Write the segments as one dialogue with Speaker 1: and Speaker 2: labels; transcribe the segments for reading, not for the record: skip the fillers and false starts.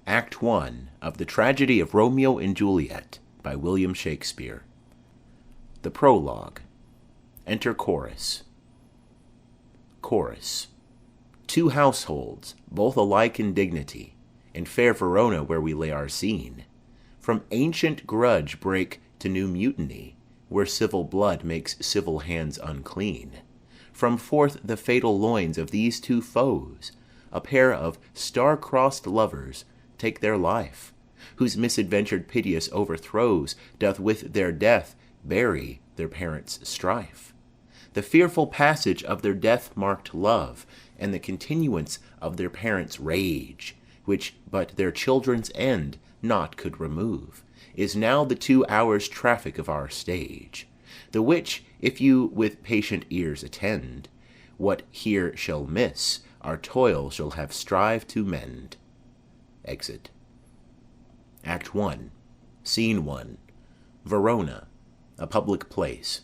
Speaker 1: Act One of the Tragedy of Romeo and Juliet by William Shakespeare. The Prologue. Enter Chorus. Chorus. Two households, both alike in dignity, in fair Verona where we lay our scene, from ancient grudge break to new mutiny, where civil blood makes civil hands unclean. From forth the fatal loins of these two foes, a pair of star-crossed lovers take their life, whose misadventured piteous overthrows doth with their death bury their parents' strife. The fearful passage of their death-marked love, and the continuance of their parents' rage, which but their children's end naught could remove, is now the 2 hours' traffic of our stage, the which, if you with patient ears attend, what here shall miss, our toil shall have strive to mend. Exit. Act One. Scene 1. Verona, a public place.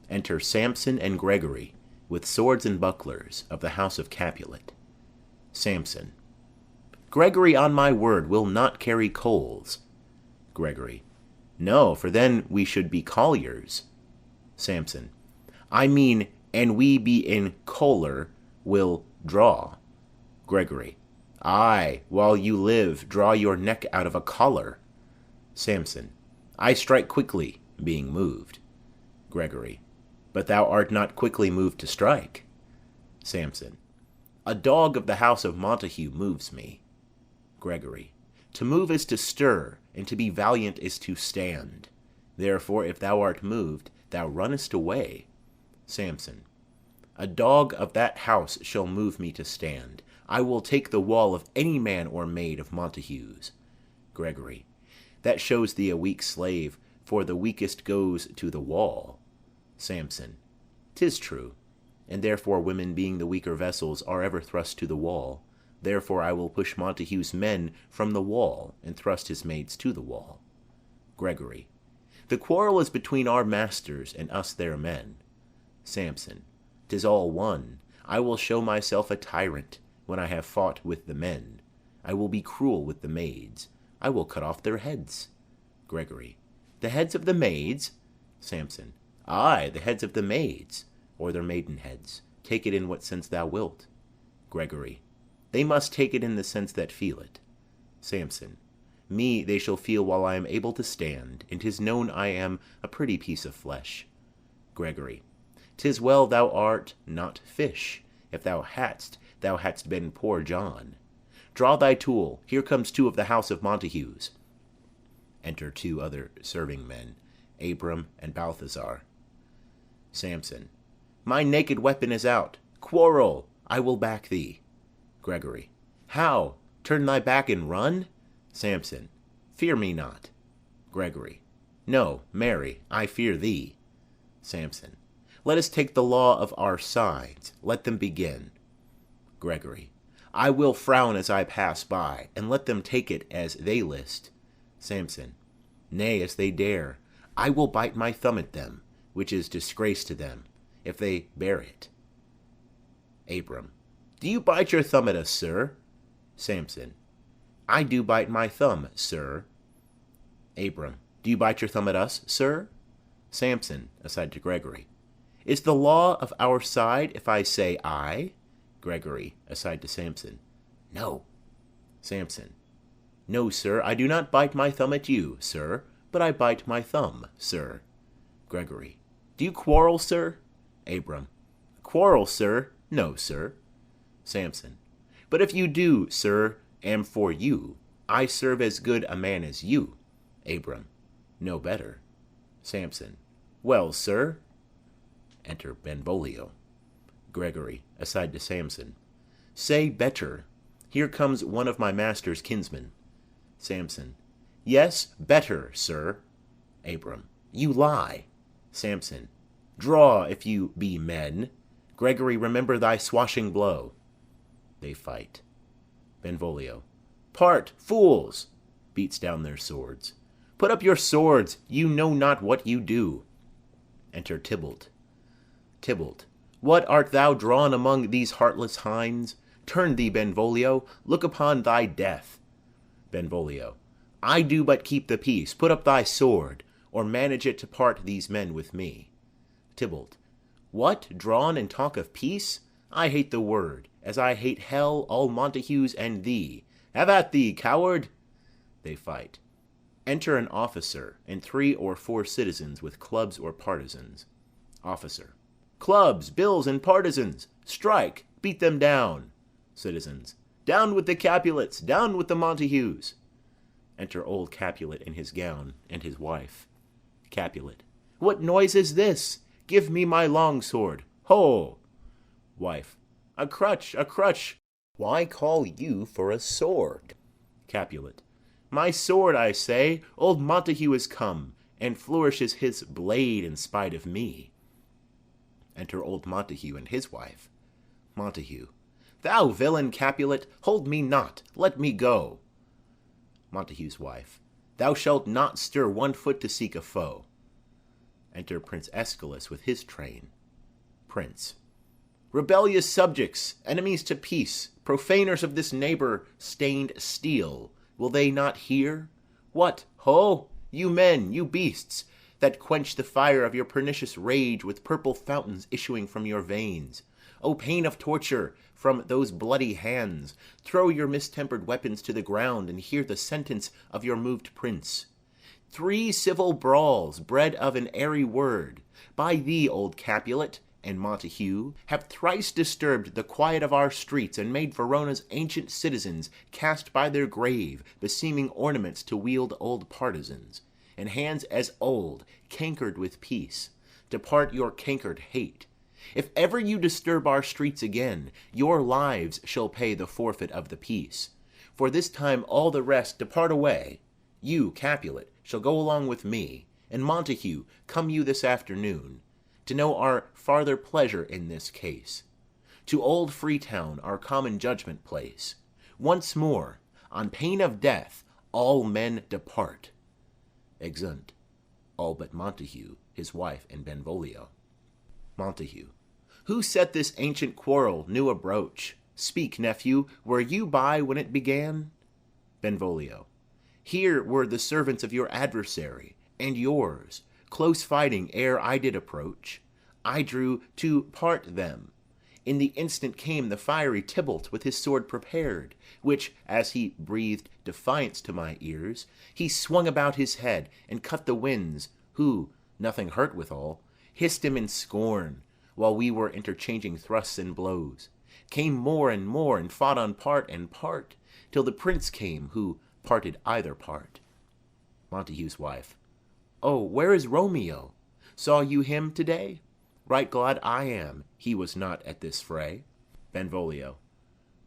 Speaker 1: Enter Samson and Gregory, with swords and bucklers, of the house of Capulet. Samson. Gregory, on my word, will not carry coals. Gregory. No, for then we should be colliers. Samson. I mean, and we be in choler, will draw. Gregory. Ay, while you live, draw your neck out of a collar. Samson. I strike quickly, being moved. Gregory. But thou art not quickly moved to strike. Samson. A dog of the house of Montague moves me. Gregory. To move is to stir, and to be valiant is to stand. Therefore, if thou art moved, thou runnest away. Samson. A dog of that house shall move me to stand. I will take the wall of any man or maid of Montague's. Gregory. That shows thee a weak slave, for the weakest goes to the wall. Samson. 'Tis true, and therefore women being the weaker vessels are ever thrust to the wall. Therefore I will push Montague's men from the wall, and thrust his maids to the wall. Gregory. The quarrel is between our masters and us their men. Samson. 'Tis all one. I will show myself a tyrant when I have fought with the men. I will be cruel with the maids. I will cut off their heads. Gregory. The heads of the maids? Samson. Ay, the heads of the maids, or their maiden heads. Take it in what sense thou wilt. Gregory. They must take it in the sense that feel it. Samson. Me they shall feel while I am able to stand, and 'tis known I am a pretty piece of flesh. Gregory. 'Tis well thou art not fish. If thou hadst been poor John. Draw thy tool. Here comes 2 of the house of Montague's. Enter 2 other serving men, Abram and Balthazar. Samson. My naked weapon is out. Quarrel. I will back thee. Gregory. How? Turn thy back and run? Samson. Fear me not. Gregory. No, marry, I fear thee. Samson. Let us take the law of our sides. Let them begin. Gregory. I will frown as I pass by, and let them take it as they list. Samson. Nay, as they dare. I will bite my thumb at them, which is disgrace to them, if they bear it. Abram. Do you bite your thumb at us, sir? Samson. I do bite my thumb, sir. Abram. Do you bite your thumb at us, sir? Samson, aside to Gregory. Is the law of our side if I say I? Gregory, aside to Samson. No. Samson. No, sir, I do not bite my thumb at you, sir, but I bite my thumb, sir. Gregory. Do you quarrel, sir? Abram. Quarrel, sir? No, sir. Samson. But if you do, sir, am for you, I serve as good a man as you. Abram. No better. Samson. Well, sir. Enter Benvolio. Gregory, aside to Samson. Say better. Here comes one of my master's kinsmen. Samson. Yes, better, sir. Abram. You lie. Samson. Draw, if you be men. Gregory, remember thy swashing blow. They fight. Benvolio. Part, fools! Beats down their swords. Put up your swords, you know not what you do. Enter Tybalt. Tybalt. What art thou drawn among these heartless hinds? Turn thee, Benvolio, look upon thy death. Benvolio. I do but keep the peace. Put up thy sword, or manage it to part these men with me. Tybalt. What, drawn, and talk of peace? I hate the word, as I hate hell, all Montagues, and thee. Have at thee, coward! They fight. Enter an officer and 3 or 4 citizens with clubs or partisans. Officer. Clubs, bills, and partisans! Strike! Beat them down! Citizens. Down with the Capulets! Down with the Montagues! Enter old Capulet in his gown, and his wife. Capulet. What noise is this? Give me my long sword. Ho! Wife. A crutch, a crutch. Why call you for a sword? Capulet. My sword, I say. Old Montague is come, and flourishes his blade in spite of me. Enter old Montague and his wife. Montague. Thou villain Capulet, hold me not, let me go. Montague's wife. Thou shalt not stir 1 foot to seek a foe. Enter Prince Escalus with his train. Prince. Rebellious subjects, enemies to peace, profaners of this neighbour-stained steel, will they not hear? What, ho! You men, you beasts, that quench the fire of your pernicious rage with purple fountains issuing from your veins. O pain of torture from those bloody hands, throw your mistempered weapons to the ground and hear the sentence of your moved prince. 3 civil brawls, bred of an airy word, by thee, old Capulet, and Montague, have thrice disturbed the quiet of our streets, and made Verona's ancient citizens cast by their grave beseeming ornaments to wield old partisans, and hands as old, cankered with peace. Depart your cankered hate. If ever you disturb our streets again, your lives shall pay the forfeit of the peace. For this time all the rest depart away. You, Capulet, shall go along with me, and Montague, come you this afternoon, to know our farther pleasure in this case. To old Freetown, our common judgment place. Once more, on pain of death, all men depart. Exunt. All but Montague, his wife, and Benvolio. Montague. Who set this ancient quarrel new abroach? Speak, nephew, were you by when it began? Benvolio. Here were the servants of your adversary, and yours, close fighting ere I did approach. I drew to part them. In the instant came the fiery Tybalt with his sword prepared, which, as he breathed defiance to my ears, he swung about his head and cut the winds, who, nothing hurt withal, hissed him in scorn, while we were interchanging thrusts and blows, came more, and fought on part and part, till the prince came, who parted either part. Montague's wife. Oh, where is Romeo? Saw you him to-day? Right glad I am he was not at this fray. Benvolio.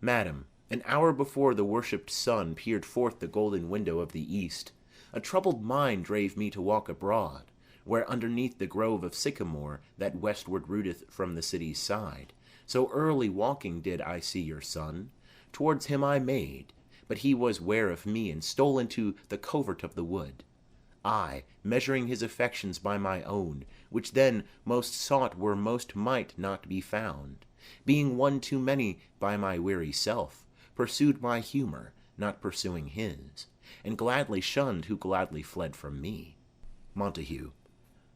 Speaker 1: Madam, an hour before the worshipped sun peered forth the golden window of the east, a troubled mind drave me to walk abroad, where underneath the grove of sycamore that westward rooteth from the city's side, so early walking did I see your son. Towards him I made, but he was ware of me, and stole into the covert of the wood. I, measuring his affections by my own, which then most sought were most might not be found, being one too many by my weary self, pursued my humour, not pursuing his, and gladly shunned who gladly fled from me. Montague.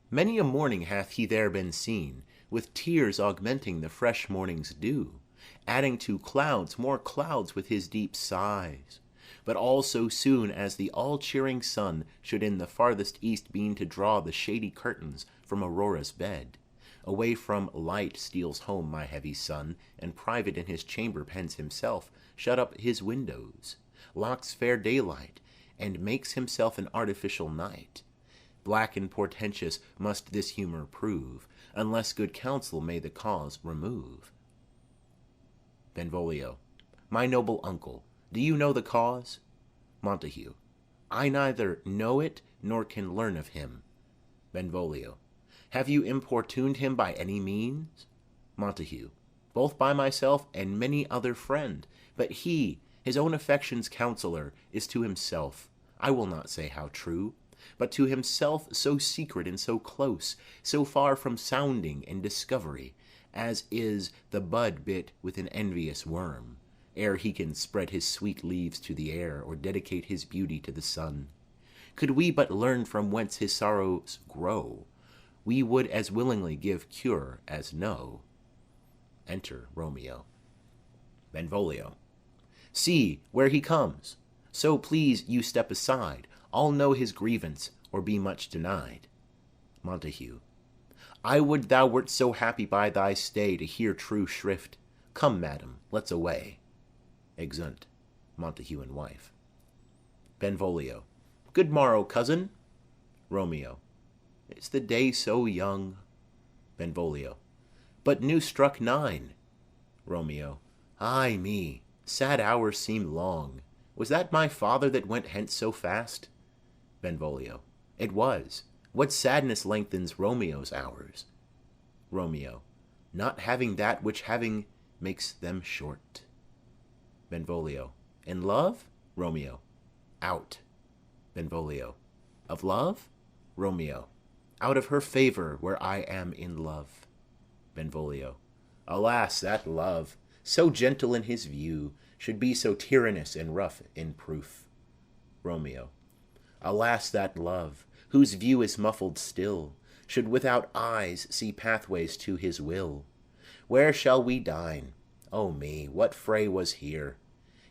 Speaker 1: Many a morning hath he there been seen, with tears augmenting the fresh morning's dew, adding to clouds more clouds with his deep sighs. But all so soon as the all-cheering sun should in the farthest east beam to draw the shady curtains from Aurora's bed, away from light steals home my heavy son, and private in his chamber pens himself, shut up his windows, locks fair daylight, and makes himself an artificial night. Black and portentous must this humour prove, unless good counsel may the cause remove. Benvolio. My noble uncle, do you know the cause? Montague. I neither know it nor can learn of him. Benvolio. Have you importuned him by any means? Montague. Both by myself and many other friend, but he, his own affection's counsellor, is to himself, I will not say how true, but to himself so secret and so close, so far from sounding and discovery, as is the bud bit with an envious worm, ere he can spread his sweet leaves to the air, or dedicate his beauty to the sun. Could we but learn from whence his sorrows grow, we would as willingly give cure as know. Enter Romeo. Benvolio. See, where he comes! So please you step aside, I'll know his grievance, or be much denied. Montague. I would thou wert so happy by thy stay to hear true shrift. Come, madam, let's away. Exunt. Montague and wife. Benvolio. Good morrow, cousin. Romeo. Is the day so young? Benvolio. But new struck 9. Romeo. Ay me, sad hours seem long. Was that my father that went hence so fast? Benvolio. It was. What sadness lengthens Romeo's hours? Romeo. Not having that which having makes them short. Benvolio. In love? Romeo. Out. Benvolio. Of love? Romeo. Out of her favour, where I am in love. Benvolio. Alas, that love, so gentle in his view, should be so tyrannous and rough in proof. Romeo. Alas, that love, whose view is muffled still, should without eyes see pathways to his will. Where shall we dine? O me, what fray was here?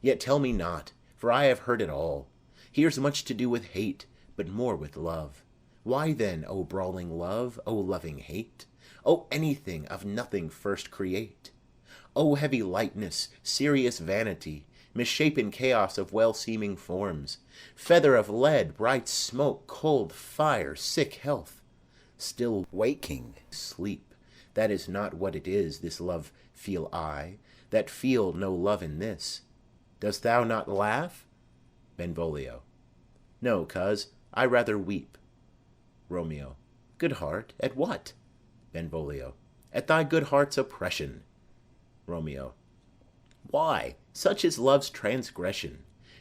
Speaker 1: Yet tell me not, for I have heard it all. Here's much to do with hate, but more with love. Why then, O brawling love, O loving hate? O anything of nothing first create? O heavy lightness, serious vanity, misshapen chaos of well-seeming forms, feather of lead, bright smoke, cold fire, sick health, still waking sleep, that is not what it is, this love feel I, that feel no love in this. Dost thou not laugh? Benvolio. No, coz, I rather weep. Romeo. Good heart, at what? Benvolio. At thy good heart's oppression. Romeo. Why, such is love's transgression.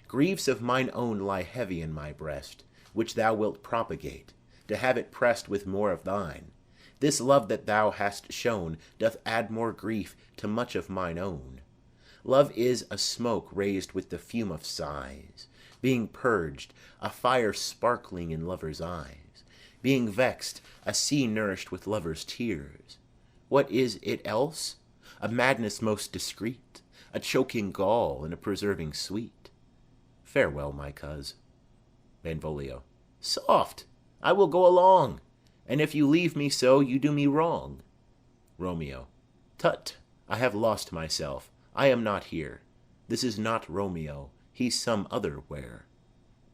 Speaker 1: Griefs of mine own lie heavy in my breast, which thou wilt propagate, to have it pressed with more of thine. This love that thou hast shown doth add more grief to much of mine own. Love is a smoke raised with the fume of sighs, being purged, a fire sparkling in lovers' eyes, being vexed, a sea nourished with lovers' tears. What is it else? A madness most discreet, a choking gall, and a preserving sweet. Farewell, my coz. Benvolio. Soft! I will go along, and if you leave me so, you do me wrong. Romeo. Tut! I have lost myself. I am not here. This is not Romeo. He's some other where.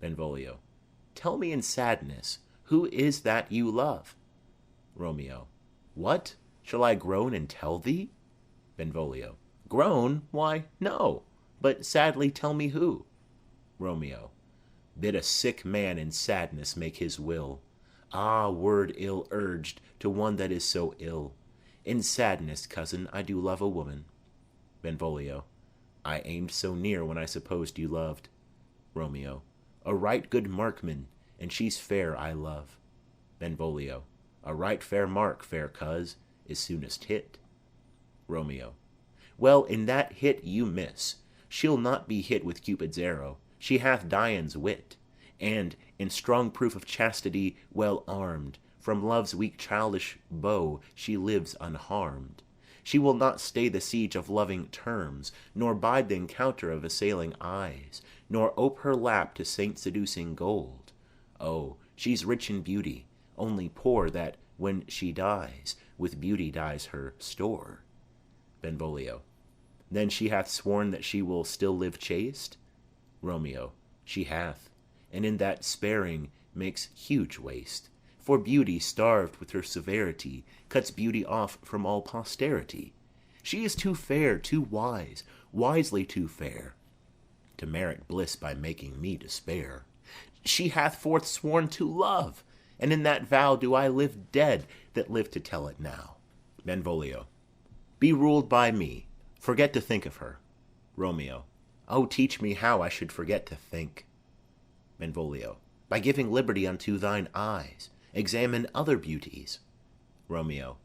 Speaker 1: Benvolio. Tell me in sadness, who is that you love? Romeo. What? Shall I groan and tell thee? Benvolio. Groan? Why, no. But sadly tell me who. Romeo. Bid a sick man in sadness make his will. Ah, word ill urged to one that is so ill. In sadness, cousin, I do love a woman. Benvolio. I aimed so near when I supposed you loved. Romeo. A right good markman, and she's fair I love. Benvolio. A right fair mark, fair coz, is soonest hit. Romeo. Well, in that hit you miss. She'll not be hit with Cupid's arrow. She hath Dian's wit, and, in strong proof of chastity, well armed, from love's weak childish bow she lives unharmed. She will not stay the siege of loving terms, nor bide the encounter of assailing eyes, nor ope her lap to saint-seducing gold. Oh, she's rich in beauty, only poor that, when she dies, with beauty dies her store. Benvolio. Then she hath sworn that she will still live chaste? Romeo. She hath, and in that sparing makes huge waste. For beauty, starved with her severity, cuts beauty off from all posterity. She is too fair, too wise, wisely too fair, to merit bliss by making me despair. She hath forth sworn to love, and in that vow do I live dead that live to tell it now. Benvolio. Be ruled by me. Forget to think of her. Romeo. Oh, teach me how I should forget to think. Benvolio. By giving liberty unto thine eyes. Examine other beauties. Romeo.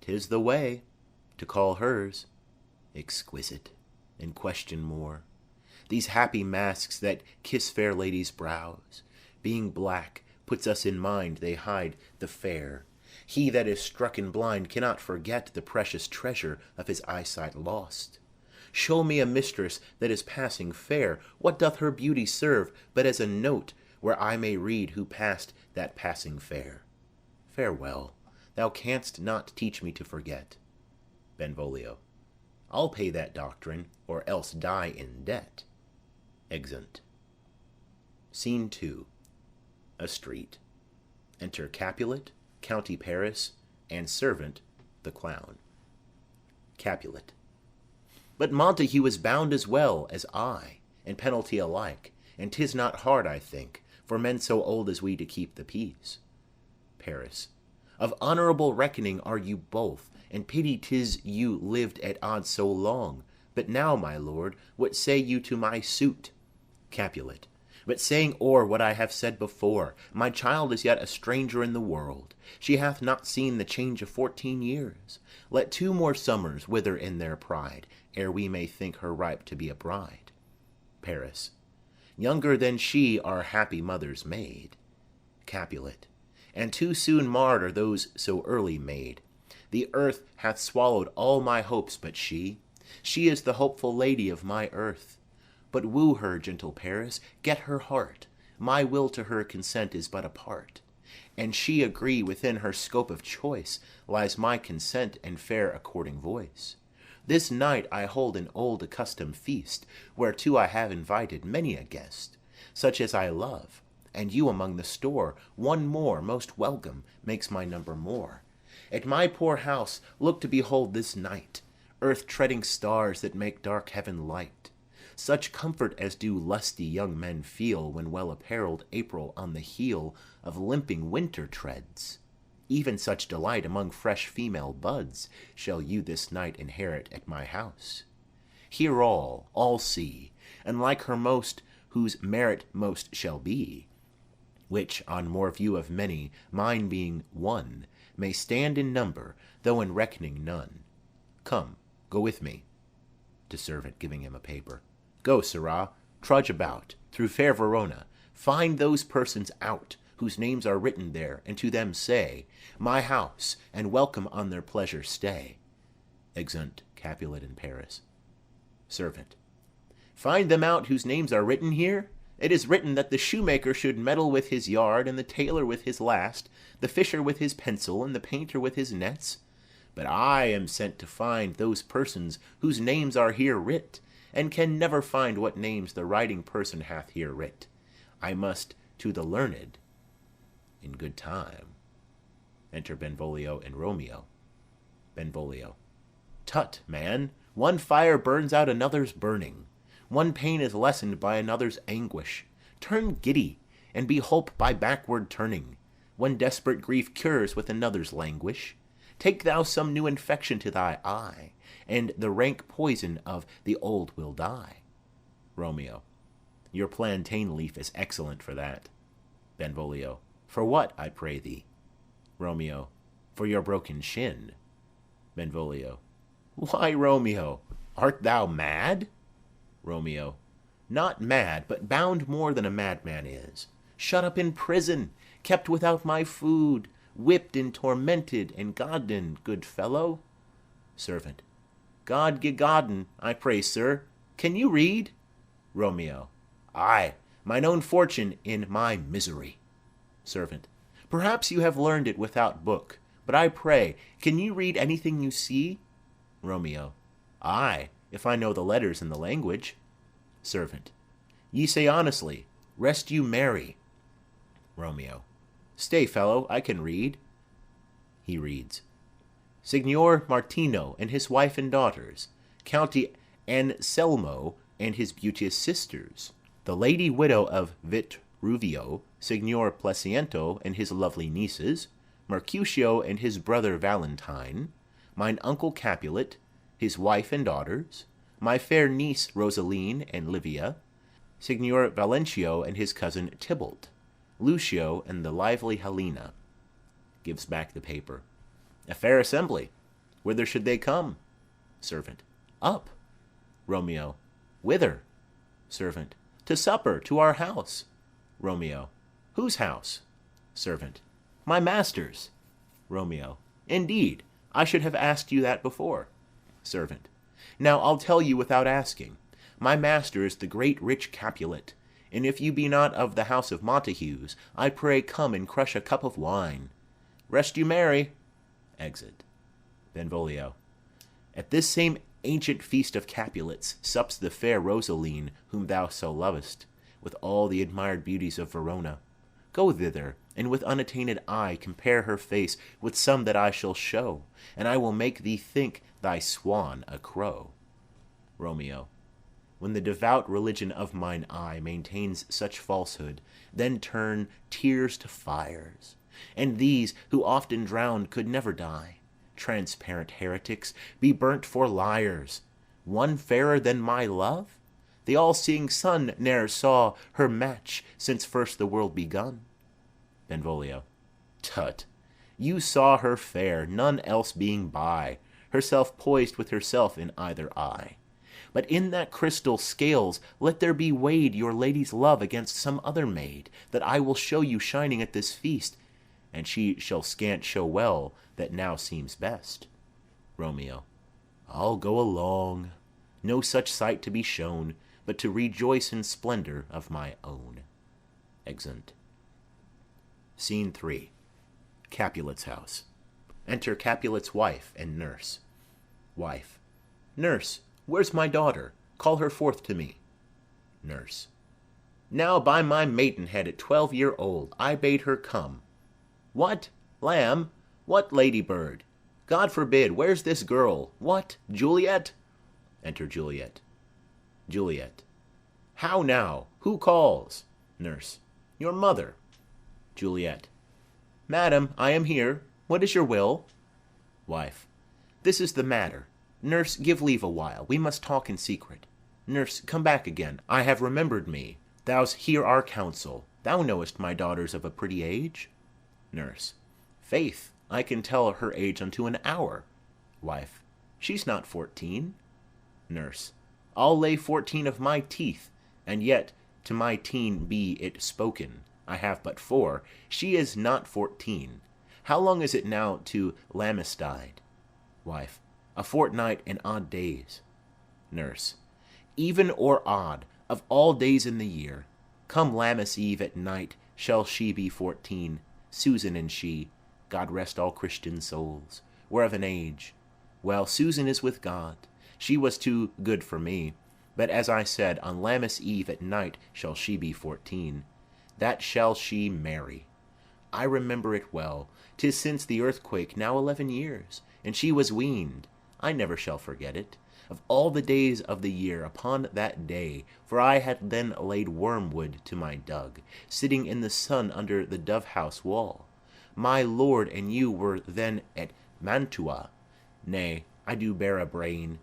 Speaker 1: 'Tis the way, to call hers exquisite. and question more. These happy masks that kiss fair ladies' brows, being black, puts us in mind they hide the fair. He that is strucken blind cannot forget the precious treasure of his eyesight lost. Show me a mistress that is passing fair. What doth her beauty serve but as a note where I may read who passed that passing fair? Farewell, thou canst not teach me to forget. Benvolio. I'll pay that doctrine, or else die in debt. Exunt. Scene 2. A street. Enter Capulet, County Paris, and servant, the clown. Capulet. But Montague is bound as well as I, and penalty alike, and 'tis not hard, I think, for men so old as we to keep the peace. Paris. Of honourable reckoning are you both, and pity 'tis you lived at odds so long. But now, my lord, what say you to my suit? Capulet. But saying o'er what I have said before, my child is yet a stranger in the world. She hath not seen the change of 14 years. Let 2 more summers wither in their pride, ere we may think her ripe to be a bride. Paris. Younger than she are happy mothers made. Capulet. And too soon marred are those so early made. The earth hath swallowed all my hopes but she. She is the hopeful lady of my earth. But woo her, gentle Paris, get her heart. My will to her consent is but a part. And she agree within her scope of choice, lies my consent and fair according voice. This night I hold an old accustomed feast, whereto I have invited many a guest, such as I love, and you among the store. One more, most welcome, makes my number more. At my poor house look to behold this night, earth-treading stars that make dark heaven light. Such comfort as do lusty young men feel when well-apparelled April on the heel of limping winter treads. Even such delight among fresh female buds shall you this night inherit at my house. Hear all see, and like her most, whose merit most shall be, which, on more view of many, mine being one, may stand in number, though in reckoning none. Come, go with me. To servant, giving him a paper. Go, sirrah, trudge about, through fair Verona, find those persons out, whose names are written there, and to them say, my house, and welcome on their pleasure stay. Exunt Capulet in Paris. Servant. Find them out whose names are written here? It is written that the shoemaker should meddle with his yard, and the tailor with his last, the fisher with his pencil, and the painter with his nets. But I am sent to find those persons whose names are here writ, and can never find what names the writing person hath here writ. I must to the learned in good time. Enter Benvolio and Romeo. Benvolio. Tut, man, one fire burns out another's burning. One pain is lessened by another's anguish. Turn giddy, and be hope by backward turning. One desperate grief cures with another's languish. Take thou some new infection to thy eye, and the rank poison of the old will die. Romeo. Your plantain leaf is excellent for that. Benvolio. For what, I pray thee? Romeo. For your broken shin. Benvolio. Why, Romeo, art thou mad? Romeo. Not mad, but bound more than a madman is. Shut up in prison, kept without my food, whipped and tormented and godden, good fellow. Servant. God gegodden, I pray, sir. Can you read? Romeo. Ay, mine own fortune in my misery. Servant. Perhaps you have learned it without book, but I pray, can you read anything you see? Romeo. Ay, if I know the letters and the language. Servant. Ye say honestly, rest you merry. Romeo. Stay, fellow, I can read. He reads. Signor Martino and his wife and daughters, County Anselmo and his beauteous sisters, the lady widow of Vitruvio, Signor Placiento and his lovely nieces, Mercutio and his brother Valentine, mine uncle Capulet, his wife and daughters, my fair niece Rosaline and Livia, Signor Valentio and his cousin Tybalt, Lucio and the lively Helena. Gives back the paper. A fair assembly. Whither should they come? Servant. Up. Romeo. Whither? Servant. To supper, to our house. Romeo. Whose house? Servant. My master's. Romeo. Indeed, I should have asked you that before. Servant. Now I'll tell you without asking. My master is the great rich Capulet, and if you be not of the house of Montagues, I pray come and crush a cup of wine. Rest you merry. Exit. Benvolio. At this same ancient feast of Capulets sups the fair Rosaline, whom thou so lovest, with all the admired beauties of Verona. Go thither, and with unattainted eye compare her face with some that I shall show, and I will make thee think thy swan a crow. Romeo. When the devout religion of mine eye maintains such falsehood, then turn tears to fires, and these, who often drowned, could never die. Transparent heretics, be burnt for liars. One fairer than my love? The all-seeing sun ne'er saw her match since first the world begun. Benvolio. Tut! You saw her fair, none else being by, herself poised with herself in either eye. But in that crystal scales let there be weighed your lady's love against some other maid, that I will show you shining at this feast, and she shall scant show well that now seems best. Romeo. I'll go along. No such sight to be shown, but to rejoice in splendor of my own. Exunt. Scene 3. Capulet's house. Enter Capulet's wife and nurse. Wife. Nurse, where's my daughter? Call her forth to me. Nurse. Now by my maidenhead at 12-year-old I bade her come. What, lamb? What, ladybird? God forbid, where's this girl? What, Juliet? Enter Juliet. Juliet. How now? Who calls? Nurse. Your mother. Juliet. Madam, I am here. What is your will? Wife. This is the matter. Nurse, give leave a while. We must talk in secret. Nurse, come back again. I have remembered me. Thou's hear our counsel. Thou knowest my daughter's of a pretty age. Nurse. Faith, I can tell her age unto an hour. Wife. She's not 14. Nurse. I'll lay 14 of my teeth, and yet to my teen be it spoken. I have but 4. She is not 14. How long is it now to Lamistide? Wife. A fortnight and odd days. Nurse. Even or odd, of all days in the year, come Lammas Eve at night, shall she be 14. Susan and she, God rest all Christian souls, were of an age. Well, Susan is with God. She was too good for me. But as I said, on Lammas Eve at night shall she be 14. That shall she marry. I remember it well. 'Tis since the earthquake, now 11 years, and she was weaned. I never shall forget it. Of all the days of the year, upon that day, for I had then laid wormwood to my dug, sitting in the sun under the dove-house wall. My lord and you were then at Mantua. Nay, I do bear a brain.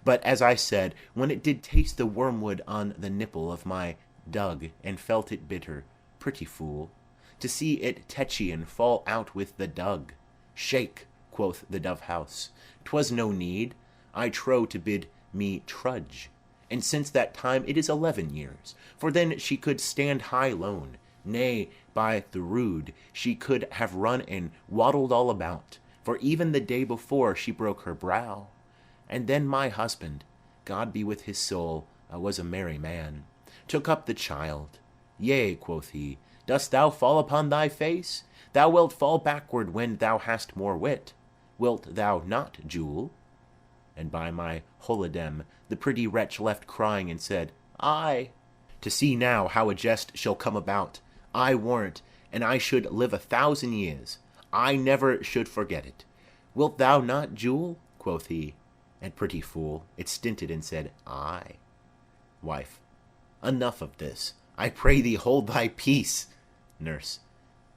Speaker 1: But, as I said, when it did taste the wormwood on the nipple of my dug, and felt it bitter, pretty fool, to see it Tetchian fall out with the dug. Shake, quoth the dove-house, 'twas no need, I trow, to bid me trudge. And since that time it is 11 years, for then she could stand high lone. Nay, by the rood, she could have run and waddled all about, for even the day before she broke her brow. And then my husband, God be with his soul, was a merry man, took up the child. Yea, quoth he, dost thou fall upon thy face? Thou wilt fall backward when thou hast more wit. Wilt thou not, Jule? And by my holidem, the pretty wretch left crying and said, Ay. To see now how a jest shall come about, I warrant, and I should live 1,000 years, I never should forget it. Wilt thou not, Jule? Quoth he. And pretty fool, it stinted and said, Ay. Wife. Enough of this. I pray thee hold thy peace. Nurse.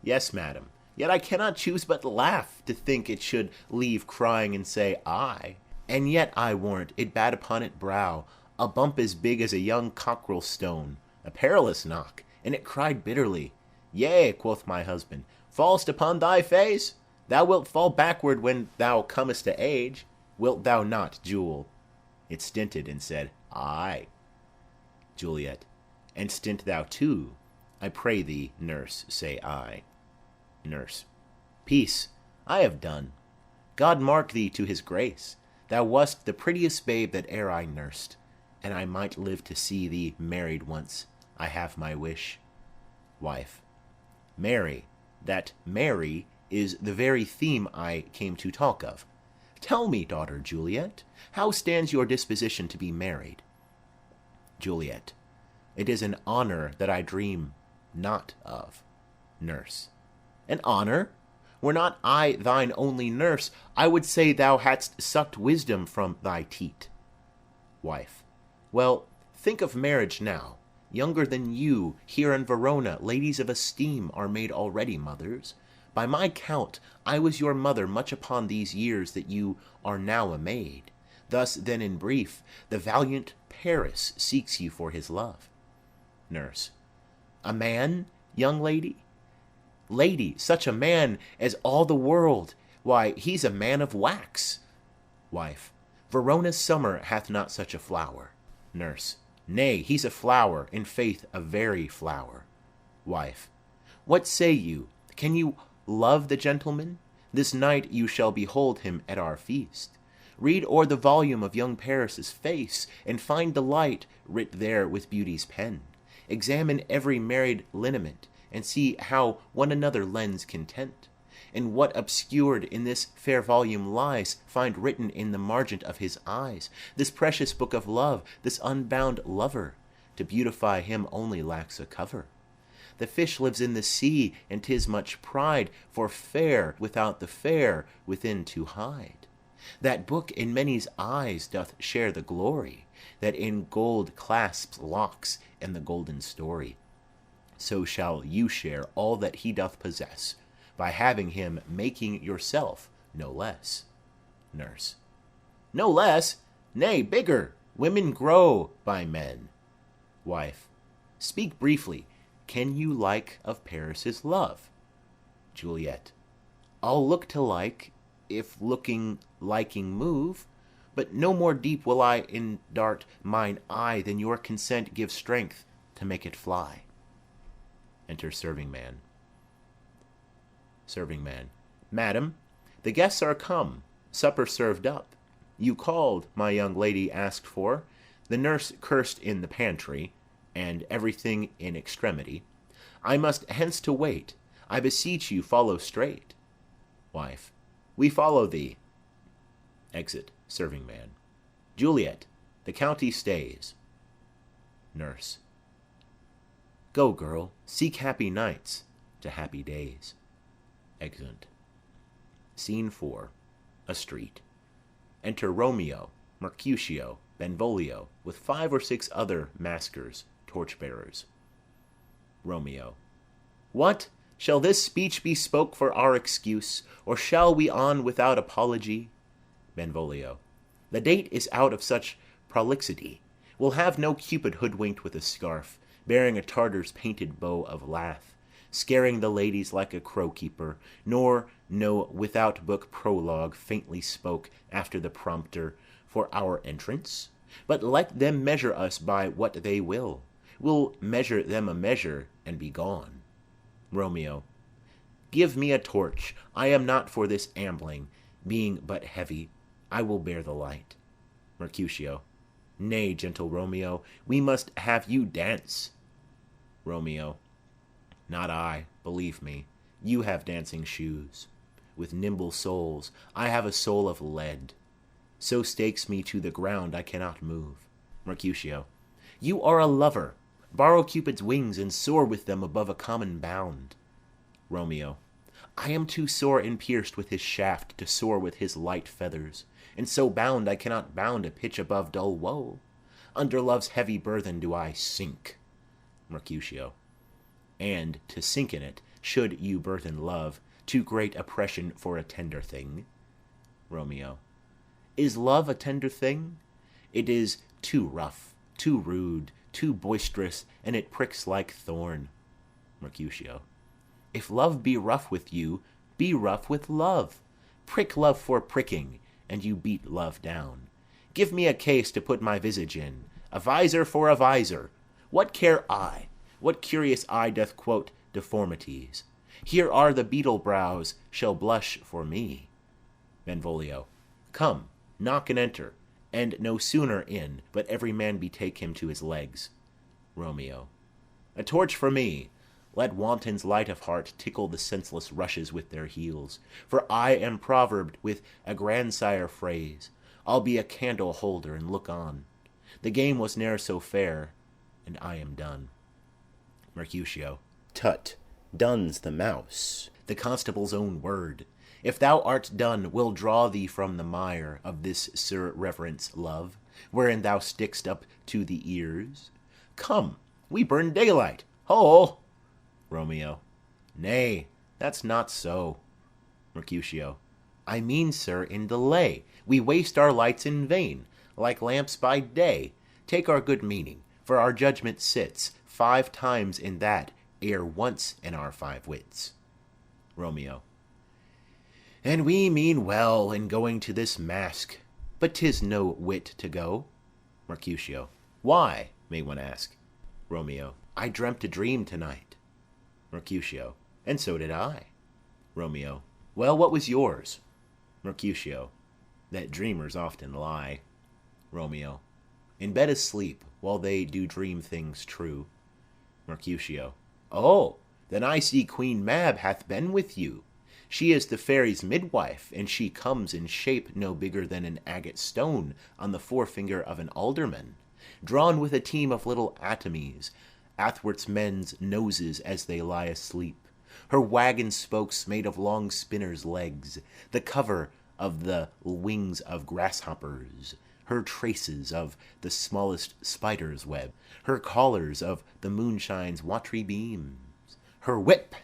Speaker 1: Yes, madam. Yet I cannot choose but laugh to think it should leave crying and say, Ay. And yet, I warrant, it bad upon it brow, a bump as big as a young cockerel stone, a perilous knock, and it cried bitterly. Yea, quoth my husband, fall'st upon thy face? Thou wilt fall backward when thou comest to age. Wilt thou not, Jule? It stinted and said, Ay. Juliet. And stint thou too, I pray thee, nurse, say I. Nurse. Peace, I have done. God mark thee to his grace. Thou wast the prettiest babe that e'er I nursed, and I might live to see thee married once. I have my wish. Wife. Mary, that Mary is the very theme I came to talk of. Tell me, daughter Juliet, how stands your disposition to be married? Juliet. It is an honor that I dream not of. Nurse. An honor? Were not I thine only nurse, I would say thou hadst sucked wisdom from thy teat. Wife. Well, think of marriage now. Younger than you, here in Verona, ladies of esteem are made already mothers. By my count, I was your mother much upon these years that you are now a maid. Thus, then, in brief, the valiant Paris seeks you for his love. Nurse. A man, young lady? Lady, such a man as all the world, why, he's a man of wax. Wife. Verona's summer hath not such a flower. Nurse. Nay, he's a flower, in faith a very flower. Wife. What say you? Can you love the gentleman? This night you shall behold him at our feast. Read o'er the volume of young Paris's face, and find delight writ there with beauty's pen. Examine every married lineament, and see how one another lends content. And what obscured in this fair volume lies, find written in the margent of his eyes, this precious book of love, this unbound lover. To beautify him only lacks a cover. The fish lives in the sea, and 'tis much pride for fair without the fair within to hide. That book in many's eyes doth share the glory, that in gold clasps locks and the golden story. So shall you share all that he doth possess, by having him, making yourself no less. Nurse. No less? Nay, bigger. Women grow by men. Wife. Speak briefly. Can you like of Paris's love? Juliet. I'll look to like, if looking liking move, but no more deep will I indart mine eye than your consent gives strength to make it fly. Enter serving man. Serving man. Madam, the guests are come, supper served up. You called, my young lady asked for, the nurse cursed in the pantry, and everything in extremity. I must hence to wait. I beseech you follow straight. Wife. We follow thee. Exit serving man. Juliet, the county stays. Nurse. Go, girl, seek happy nights to happy days. Exeunt. Scene 4. A street. Enter Romeo, Mercutio, Benvolio, with 5 or 6 other maskers, torch-bearers. Romeo. What? Shall this speech be spoke for our excuse, or shall we on without apology? Benvolio. The date is out of such prolixity. We'll have no Cupid hoodwinked with a scarf, bearing a Tartar's painted bow of lath, scaring the ladies like a crow-keeper, nor no without-book prologue faintly spoke after the prompter for our entrance. But let them measure us by what they will. We'll measure them a measure, and be gone. Romeo. Give me a torch. I am not for this ambling, being but heavy. I will bear the light. Mercutio. Nay, gentle Romeo, we must have you dance. Romeo. Not I, believe me. You have dancing shoes. With nimble souls, I have a soul of lead. So stakes me to the ground I cannot move. Mercutio. You are a lover. Borrow Cupid's wings and soar with them above a common bound. Romeo. I am too sore and pierced with his shaft to soar with his light feathers, and so bound I cannot bound a pitch above dull woe. Under love's heavy burthen do I sink. Mercutio. And to sink in it, should you burthen love, too great oppression for a tender thing. Romeo. Is love a tender thing? It is too rough, too rude, too boisterous, and it pricks like thorn. Mercutio. If love be rough with you, be rough with love. Prick love for pricking, and you beat love down. Give me a case to put my visage in, A visor for a visor. What care I? What curious eye doth quote deformities? Here are the beetle brows shall blush for me. Benvolio. Come, knock and enter, and no sooner in, but every man betake him to his legs. Romeo. A torch for me. Let wantons light of heart tickle the senseless rushes with their heels, for I am proverbed with a grandsire phrase. I'll be a candle holder and look on. The game was ne'er so fair, and I am done. Mercutio. Tut, done's the mouse, the constable's own word. If thou art done, we'll draw thee from the mire of this Sir Reverence love, wherein thou stick'st up to the ears. Come, we burn daylight. Ho! Romeo. Nay, that's not so. Mercutio. I mean, sir, in delay. We waste our lights in vain, like lamps by day. Take our good meaning, for our judgment sits 5 times in that, ere once in our 5 wits. Romeo. And we mean well in going to this mask, but 'tis no wit to go. Mercutio. Why, may one ask? Romeo. I dreamt a dream tonight. Mercutio. And so did I. Romeo. Well, what was yours? Mercutio. That dreamers often lie. Romeo. In bed asleep, while they do dream things true. Mercutio. Oh, then I see Queen Mab hath been with you. She is the fairy's midwife, and she comes in shape no bigger than an agate stone on the forefinger of an alderman, drawn with a team of little atomies, athwart's men's noses as they lie asleep. Her wagon spokes made of long spinners' legs, the cover of the wings of grasshoppers, her traces of the smallest spider's web, her collars of the moonshine's watery beams, her whip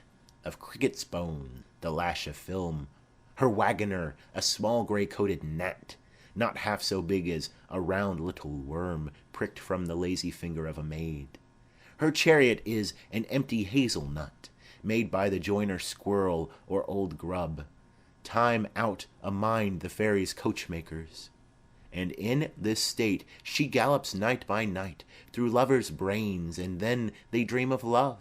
Speaker 1: of cricket's bone, the lash of film, her wagoner a small grey-coated gnat, not half so big as a round little worm pricked from the lazy finger of a maid. Her chariot is an empty hazel-nut, made by the joiner squirrel or old grub, time out a mind the fairies' coachmakers. And in this state she gallops night by night through lovers' brains, and then they dream of love,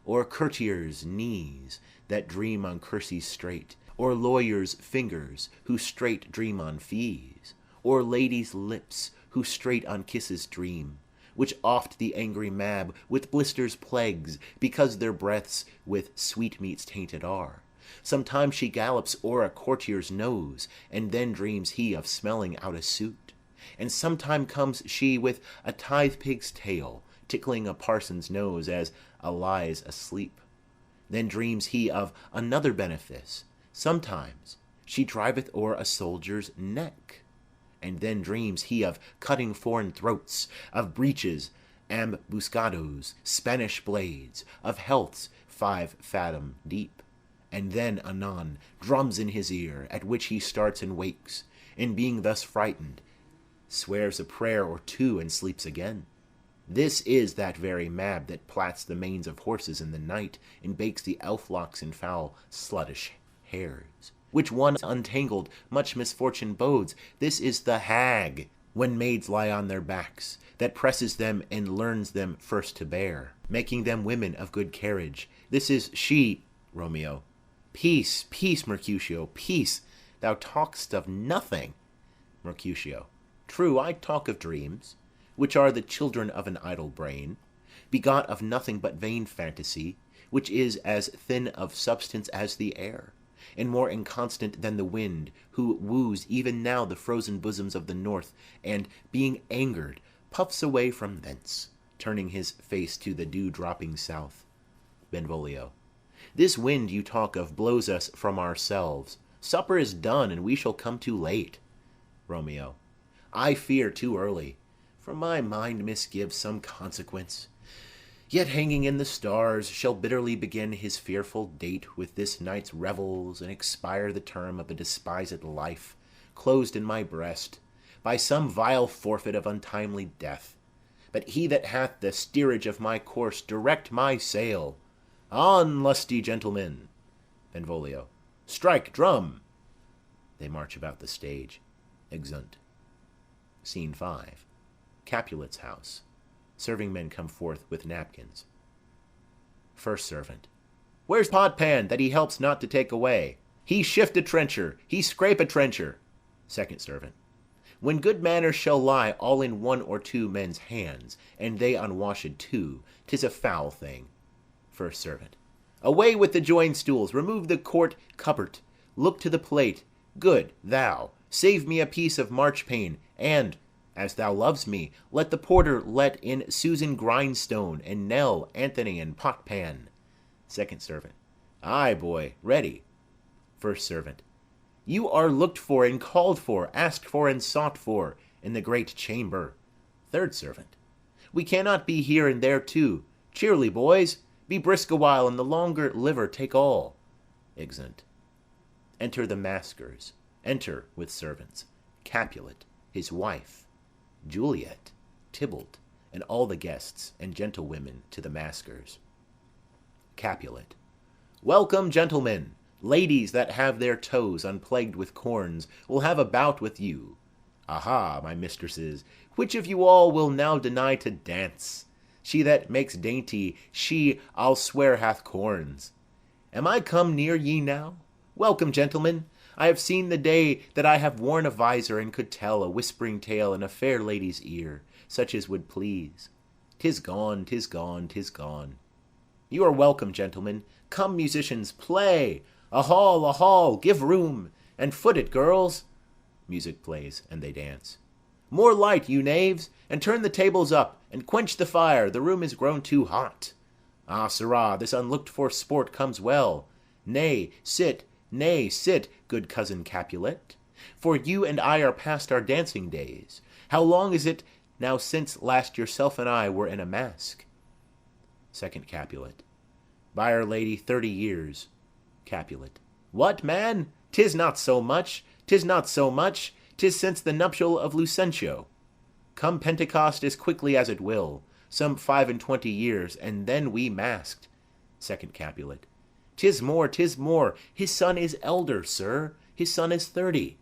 Speaker 1: or courtiers' knees that dream on kerseys straight, or lawyers' fingers who straight dream on fees, or ladies' lips who straight on kisses dream, which oft the angry Mab with blisters plagues, because their breaths with sweetmeats tainted are. Sometimes she gallops o'er a courtier's nose, and then dreams he of smelling out a suit. And sometime comes she with a tithe-pig's tail, tickling a parson's nose as a lies asleep. Then dreams he of another benefice. Sometimes she driveth o'er a soldier's neck. And then dreams he of cutting foreign throats, of breaches, ambuscados, Spanish blades, of healths 5 fathom deep. And then anon drums in his ear, at which he starts and wakes, and being thus frightened, swears a prayer or 2 and sleeps again. This is that very Mab that plats the manes of horses in the night, and bakes the elf-locks in foul sluttish hairs, which one untangled much misfortune bodes. This is the hag, when maids lie on their backs, that presses them and learns them first to bear, making them women of good carriage. This is she. Romeo. Peace, peace, Mercutio, peace. Thou talk'st of nothing. Mercutio. True, I talk of dreams, which are the children of an idle brain, begot of nothing but vain fantasy, which is as thin of substance as the air, and more inconstant than the wind, who woos even now the frozen bosoms of the north, and, being angered, puffs away from thence, turning his face to the dew-dropping south. Benvolio. This wind you talk of blows us from ourselves. Supper is done, and we shall come too late. Romeo. I fear too early, for my mind misgives some consequence. Yet hanging in the stars shall bitterly begin his fearful date with this night's revels, and expire the term of a despised life, closed in my breast, by some vile forfeit of untimely death. But he that hath the steerage of my course direct my sail. On, lusty gentlemen! Benvolio. Strike, drum! They march about the stage. Exunt. Scene 5. Capulet's house. Serving men come forth with napkins. First Servant. Where's Potpan, that he helps not to take away? He shift a trencher, he scrape a trencher. Second Servant. When good manners shall lie all in one or two men's hands, and they unwashed too, 'tis a foul thing. First Servant. Away with the joined stools, remove the court cupboard, look to the plate. Good, thou, save me a piece of marchpane, and, as thou loves me, let the porter let in Susan Grindstone, and Nell, Anthony, and Potpan. Second Servant. Aye, boy, ready. First Servant. You are looked for and called for, asked for and sought for, in the great chamber. Third Servant. We cannot be here and there too. Cheerly, boys, be brisk a while, and the longer liver take all. Exunt. Enter the maskers. Enter with servants. Capulet, his wife, Juliet, Tybalt, and all the guests and gentlewomen to the maskers. Capulet. Welcome, gentlemen. Ladies that have their toes unplagued with corns will have a bout with you. Aha, my mistresses, which of you all will now deny to dance? She that makes dainty, she, I'll swear, hath corns. Am I come near ye now? Welcome, gentlemen. I have seen the day that I have worn a visor and could tell a whispering tale in a fair lady's ear, such as would please. 'Tis gone, 'tis gone, 'tis gone. You are welcome, gentlemen. Come, musicians, play. A hall, give room, and foot it, girls. Music plays, and they dance. More light, you knaves, and turn the tables up, and quench the fire, the room is grown too hot. Ah, sirrah, this unlooked-for sport comes well. Nay, sit, good cousin Capulet, for you and I are past our dancing days. How long is it now since last yourself and I were in a mask? Second Capulet. By Our Lady 30 years. Capulet. What, man? 'Tis not so much, 'tis not so much, 'tis since the nuptial of Lucentio. Come Pentecost as quickly as it will, some 25 years, and then we masked. Second Capulet. 'Tis more, 'tis more. His son is elder, sir. His son is 30.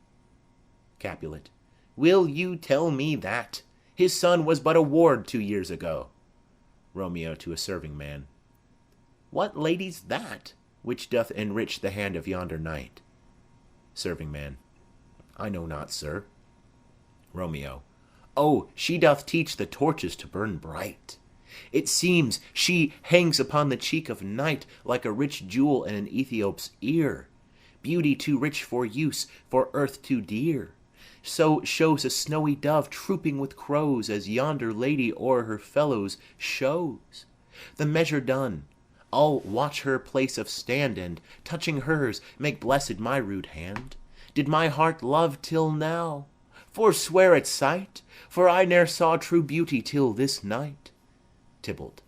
Speaker 1: Capulet. Will you tell me that? His son was but a ward 2 years ago. Romeo to a serving man. What lady's that, which doth enrich the hand of yonder knight? Serving man. I know not, sir. Romeo. Oh, she doth teach the torches to burn bright. It seems she hangs upon the cheek of night like a rich jewel in an Ethiop's ear. Beauty too rich for use, for earth too dear. So shows a snowy dove trooping with crows, as yonder lady o'er her fellows shows. The measure done, I'll watch her place of stand, and, touching hers, make blessed my rude hand. Did my heart love till now? Forswear its sight, for I ne'er saw true beauty till this night. Tybalt.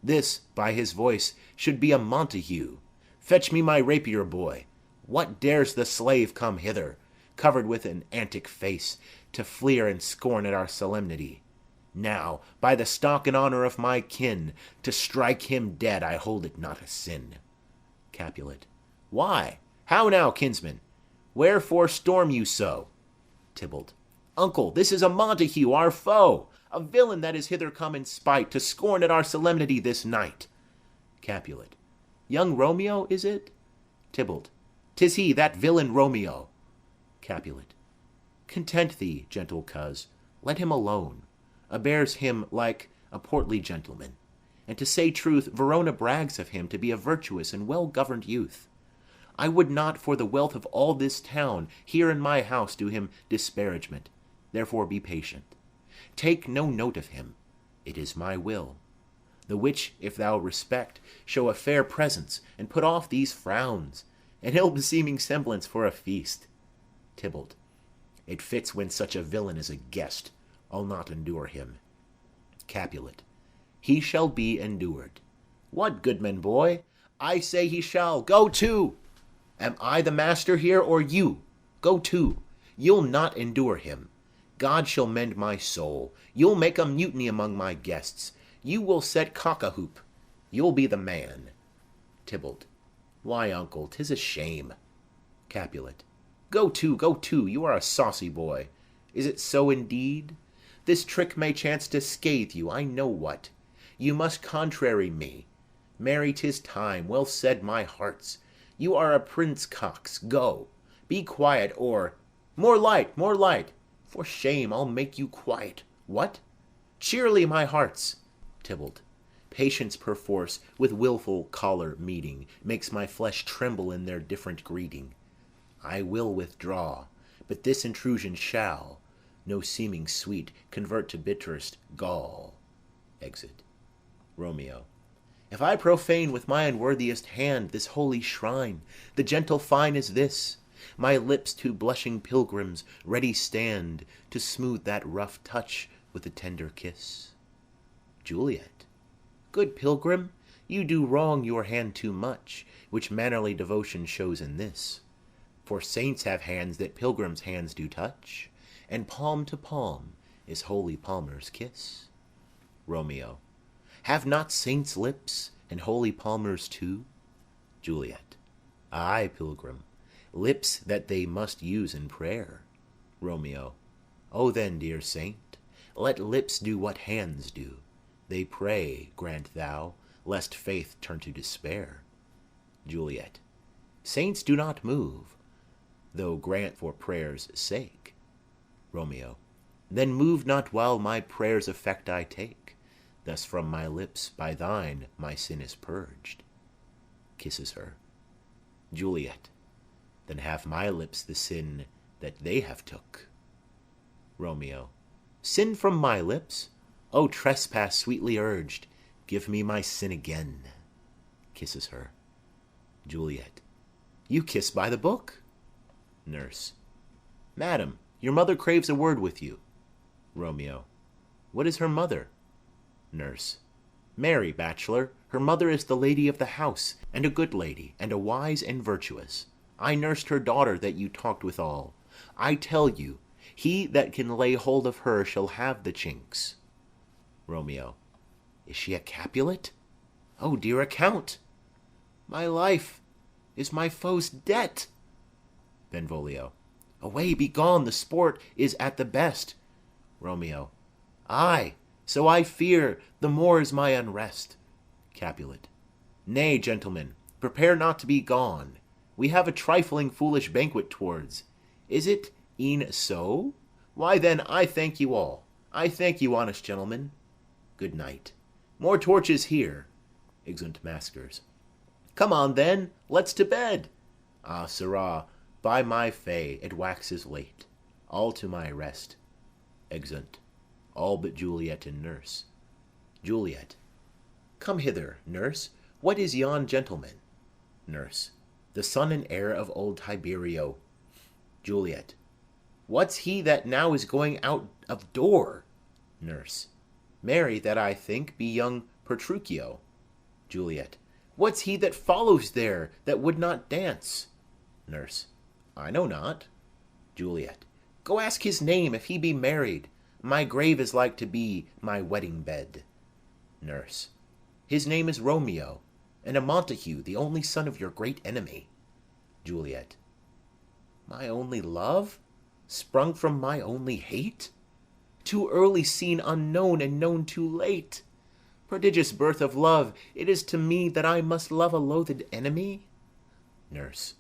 Speaker 1: This, by his voice, should be a Montague. Fetch me my rapier, boy. What dares the slave come hither, covered with an antic face, to fleer and scorn at our solemnity? Now, by the stock and honour of my kin, to strike him dead I hold it not a sin. Capulet. Why? How now, kinsman? Wherefore storm you so? Tybalt. Uncle, this is a Montague, our foe, a villain that is hither come in spite to scorn at our solemnity this night. Capulet. Young Romeo, is it? Tybalt. 'Tis he, that villain Romeo. Capulet. Content thee, gentle coz, let him alone. Bears him like a portly gentleman. And to say truth, Verona brags of him to be a virtuous and well-governed youth. I would not for the wealth of all this town here in my house do him disparagement. Therefore be patient. Take no note of him. It is my will. The which, if thou respect, show a fair presence, and put off these frowns, an ill-beseeming semblance for a feast. Tybalt. It fits when such a villain is a guest. I'll not endure him. Capulet. He shall be endured. What, goodman boy? I say he shall. Go to. Am I the master here, or you? Go to. You'll not endure him. God shall mend my soul. You'll make a mutiny among my guests. You will set cock-a-hoop. You'll be the man. Tybalt. Why, uncle, 'tis a shame. Capulet. Go to, you are a saucy boy. Is it so indeed? This trick may chance to scathe you, I know what. You must contrary me. Marry, 'tis time. Well said, my hearts. You are a prince cox. Go, be quiet, or more light, more light. For shame, I'll make you quiet. What? Cheerly, my hearts. Tybalt. Patience perforce with wilful choler meeting makes my flesh tremble in their different greeting. I will withdraw, but this intrusion shall no seeming sweet convert to bitterest gall. Exit. Romeo. If I profane with my unworthiest hand this holy shrine, the gentle fine is this: my lips to blushing pilgrims ready stand to smooth that rough touch with a tender kiss. Juliet. Good pilgrim, you do wrong your hand too much, which mannerly devotion shows in this. For saints have hands that pilgrims' hands do touch, and palm to palm is holy palmer's kiss. Romeo. Have not saints lips, and holy palmers too? Juliet. Ay, pilgrim, lips that they must use in prayer. Romeo. O then, dear saint, let lips do what hands do. They pray, grant thou, lest faith turn to despair. Juliet. Saints do not move, though grant for prayer's sake. Romeo. Then move not while my prayer's effect I take. Thus from my lips by thine my sin is purged. Kisses her. Juliet. Then have my lips the sin that they have took. Romeo. Sin from my lips? O trespass sweetly urged, give me my sin again. Kisses her. Juliet. You kiss by the book. Nurse. Madam, your mother craves a word with you. Romeo. What is her mother? Nurse. Mary, bachelor, her mother is the lady of the house, and a good lady, and a wise and virtuous. I nursed her daughter that you talked withal. I tell you, he that can lay hold of her shall have the chinks. Romeo. Is she a Capulet? Oh, dear account! My life is my foe's debt. Benvolio. Away, be gone, the sport is at the best. Romeo. Ay, so I fear, the more is my unrest. Capulet. Nay, gentlemen, prepare not to be gone. We have a trifling foolish banquet towards. Is it e'en so? Why then, I thank you all. I thank you, honest gentlemen. Good night. More torches here. Exunt maskers. Come on, then, let's to bed. Ah, sirrah, by my fay, it waxes late. All to my rest. Exunt. All but Juliet and nurse. Juliet. Come hither, nurse. What is yon gentleman? Nurse. The son and heir of old Tiberio. Juliet. What's he that now is going out of door? Nurse. Marry, that I think be young Petruchio. Juliet. What's he that follows there, that would not dance? Nurse. I know not. Juliet. Go ask his name, if he be married. My grave is like to be my wedding bed. Nurse. His name is Romeo, and a Montague, the only son of your great enemy. Juliet. My only love? Sprung from my only hate? Too early seen unknown, and known too late. Prodigious birth of love, it is to me that I must love a loathed enemy? Nurse.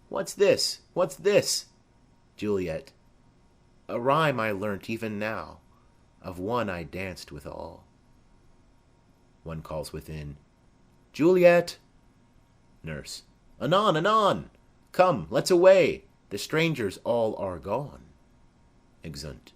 Speaker 1: What's this? What's this? Juliet. A rhyme I learnt even now, of one I danced withal. One calls within. Juliet. Nurse. Anon, anon. Come, let's away. The strangers all are gone. Exunt.